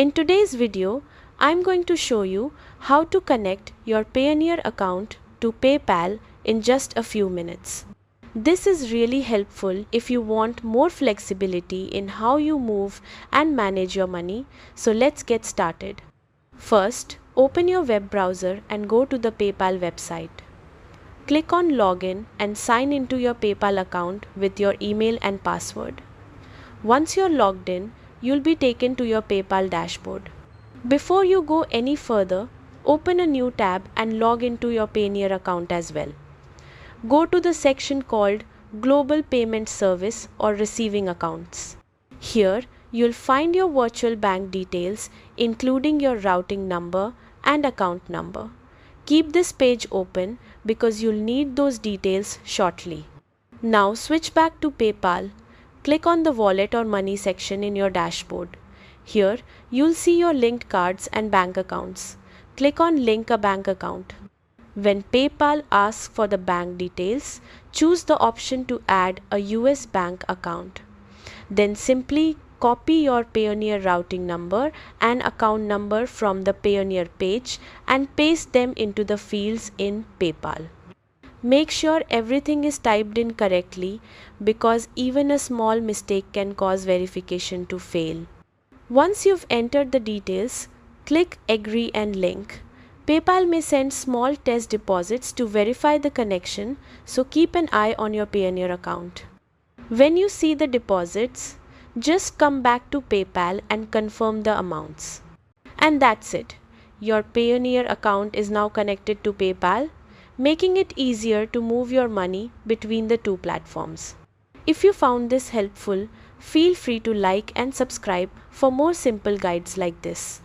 In today's video, I'm going to show you how to connect your Payoneer account to PayPal in just a few minutes. This is really helpful if you want more flexibility in how you move and manage your money, so let's get started. First, open your web browser and go to the PayPal website. Click on Login and sign into your PayPal account with your email and password. Once you're logged in, you'll be taken to your PayPal dashboard. Before you go any further, open a new tab and log into your Payoneer account as well. Go to the section called Global Payment Service or Receiving Accounts. Here, you'll find your virtual bank details, including your routing number and account number. Keep this page open because you'll need those details shortly. Now switch back to PayPal. Click on the Wallet or Money section in your dashboard. Here, you'll see your linked cards and bank accounts. Click on Link a Bank Account. When PayPal asks for the bank details, choose the option to add a US bank account. Then simply copy your Payoneer routing number and account number from the Payoneer page and paste them into the fields in PayPal. Make sure everything is typed in correctly because even a small mistake can cause verification to fail. Once you've entered the details, click Agree and Link. PayPal may send small test deposits to verify the connection, so keep an eye on your Payoneer account. When you see the deposits, just come back to PayPal and confirm the amounts. And that's it. Your Payoneer account is now connected to PayPal, making it easier to move your money between the two platforms. If you found this helpful, feel free to like and subscribe for more simple guides like this.